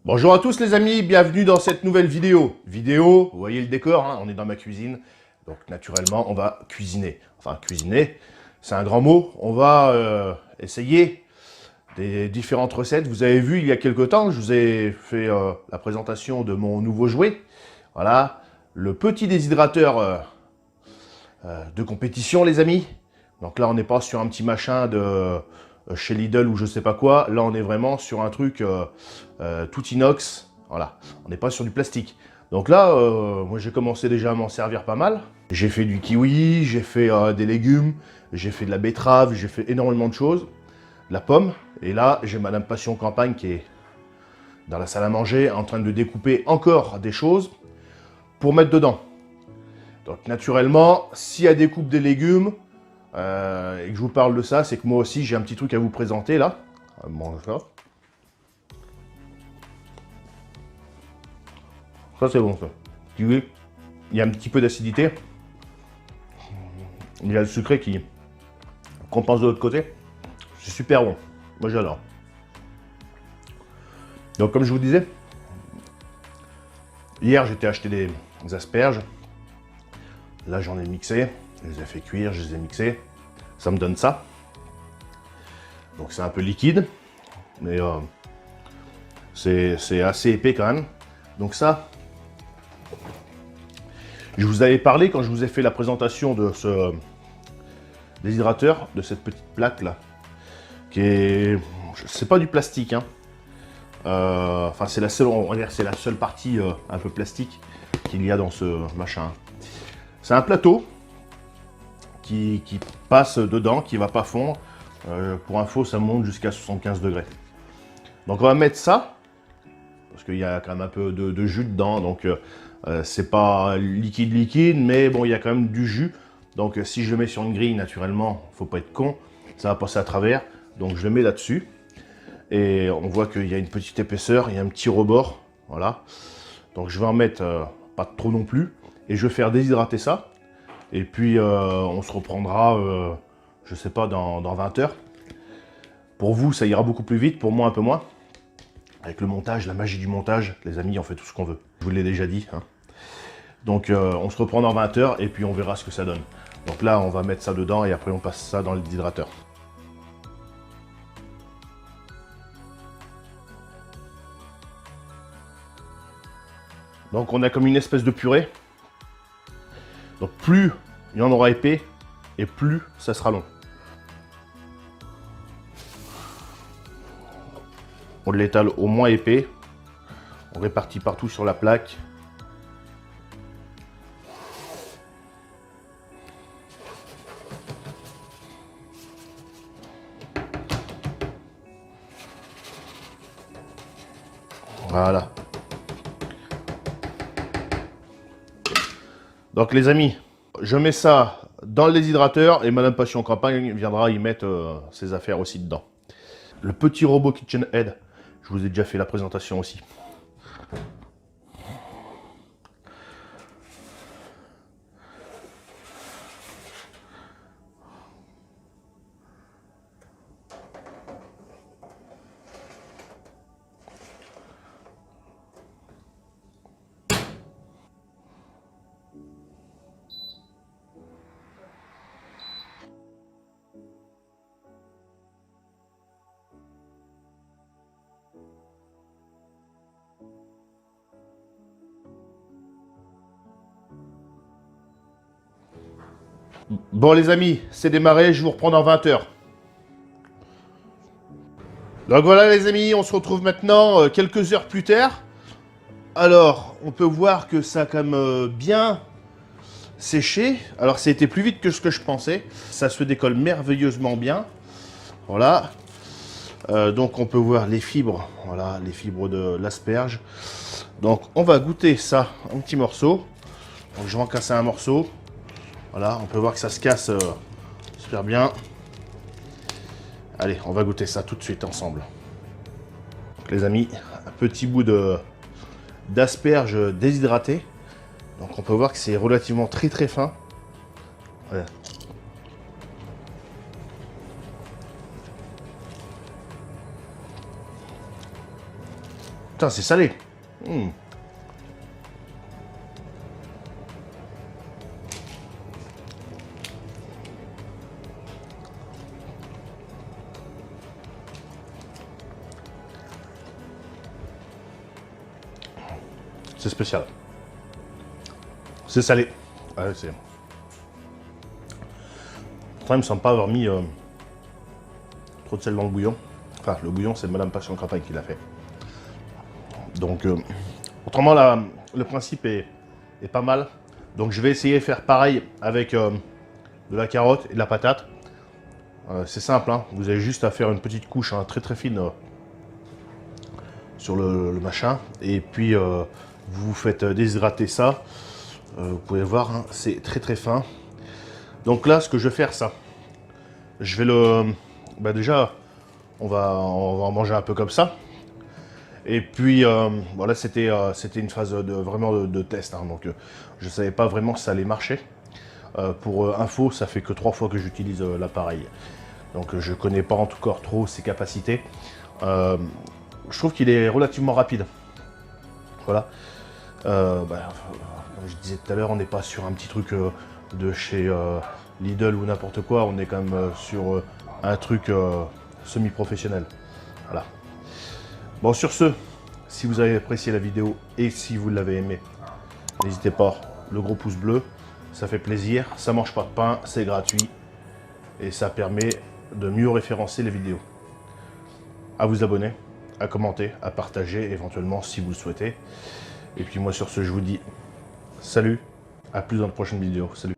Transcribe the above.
Bonjour à tous les amis, bienvenue dans cette nouvelle vidéo. Vous voyez le décor, hein, on est dans ma cuisine. Donc naturellement, on va cuisiner. Enfin, cuisiner, c'est un grand mot. On va essayer des différentes recettes. Vous avez vu, il y a quelques temps, je vous ai fait la présentation de mon nouveau jouet. Voilà, le petit déshydrateur de compétition, les amis. Donc là, on n'est pas sur un petit machin de chez Lidl ou je sais pas quoi. Là, on est vraiment sur un truc tout inox. Voilà, on n'est pas sur du plastique. Donc là, moi, j'ai commencé déjà à m'en servir pas mal. J'ai fait du kiwi, j'ai fait des légumes, j'ai fait de la betterave, j'ai fait énormément de choses. De la pomme. Et là, j'ai Madame Passion Campagne qui est dans la salle à manger en train de découper encore des choses pour mettre dedans. Donc naturellement, si elle découpe des légumes, et que je vous parle de ça, c'est que moi aussi j'ai un petit truc à vous présenter là. Bon, ça c'est bon ça. Il y a un petit peu d'acidité. Il y a le sucré qui compense de l'autre côté. C'est super bon. Moi j'adore. Donc comme je vous disais, hier j'étais acheté des asperges. Là j'en ai mixé. Je les ai fait cuire, je les ai mixés. Ça me donne ça. Donc c'est un peu liquide. Mais c'est assez épais quand même. Donc ça, je vous avais parlé quand je vous ai fait la présentation de ce déshydrateur, de cette petite plaque là, qui est, c'est pas du plastique, hein. Enfin c'est la seule, on va dire, c'est la seule partie un peu plastique qu'il y a dans ce machin. C'est un plateau qui passe dedans, qui va pas fondre. Pour info, ça monte jusqu'à 75 degrés. Donc on va mettre ça, parce qu'il y a quand même un peu de jus dedans, donc c'est pas liquide, mais bon, il y a quand même du jus. Donc si je le mets sur une grille, naturellement, faut pas être con, ça va passer à travers. Donc je le mets là-dessus, et on voit qu'il y a une petite épaisseur, il y a un petit rebord, voilà. Donc je vais en mettre pas trop non plus, et je vais faire déshydrater ça. Et puis on se reprendra, je sais pas, dans 20 heures. Pour vous, ça ira beaucoup plus vite, pour moi un peu moins. Avec le montage, la magie du montage, les amis, on fait tout ce qu'on veut. Je vous l'ai déjà dit, hein. Donc on se reprend dans 20 heures et puis on verra ce que ça donne. Donc là, on va mettre ça dedans et après on passe ça dans le déshydrateur. Donc on a comme une espèce de purée. Donc plus il y en aura épais et plus ça sera long. On l'étale au moins épais. On répartit partout sur la plaque. Voilà. Donc les amis, je mets ça dans le déshydrateur et Madame Passion Campagne viendra y mettre ses affaires aussi dedans. Le petit robot KitchenAid, je vous ai déjà fait la présentation aussi. Bon les amis, c'est démarré, je vous reprends dans 20 heures. Donc voilà les amis, on se retrouve maintenant quelques heures plus tard. Alors, on peut voir que ça a quand même bien séché. Alors ça a été plus vite que ce que je pensais. Ça se décolle merveilleusement bien. Voilà. Donc on peut voir les fibres. Voilà, les fibres de l'asperge. Donc on va goûter ça, un petit morceau. Donc je vais en casser un morceau. Voilà, on peut voir que ça se casse super bien. Allez, on va goûter ça tout de suite ensemble. Donc, les amis, un petit bout d'asperge déshydratée. Donc on peut voir que c'est relativement très fin. Voilà. Putain, c'est salé. C'est spécial. C'est salé. Ouais, c'est... Pourtant, il me semble pas avoir mis trop de sel dans le bouillon. Enfin, le bouillon, c'est Madame Passion Campagne qui l'a fait. Donc, autrement, là, le principe est pas mal. Donc, je vais essayer de faire pareil avec de la carotte et de la patate. C'est simple, hein. Vous avez juste à faire une petite couche hein, très très fine sur le machin. Et puis, vous faites déshydrater ça. Vous pouvez voir, hein, c'est très très fin. Donc là, ce que je vais faire, ça, je vais le... Bah déjà, on va en manger un peu comme ça. Et puis, voilà, c'était une phase vraiment de test. Hein, donc, je ne savais pas vraiment si ça allait marcher. Pour info, ça fait que 3 fois que j'utilise l'appareil. Donc, je ne connais pas encore trop ses capacités. Je trouve qu'il est relativement rapide. Voilà. Bah, comme je disais tout à l'heure, on n'est pas sur un petit truc de chez Lidl ou n'importe quoi. On est quand même sur un truc semi-professionnel. Voilà. Bon, sur ce, si vous avez apprécié la vidéo et si vous l'avez aimé, n'hésitez pas, le gros pouce bleu, ça fait plaisir, ça mange pas de pain, c'est gratuit et ça permet de mieux référencer les vidéos. À vous abonner, à commenter, à partager éventuellement si vous le souhaitez. Et puis moi sur ce, je vous dis salut, à plus dans de prochaines vidéos. Salut.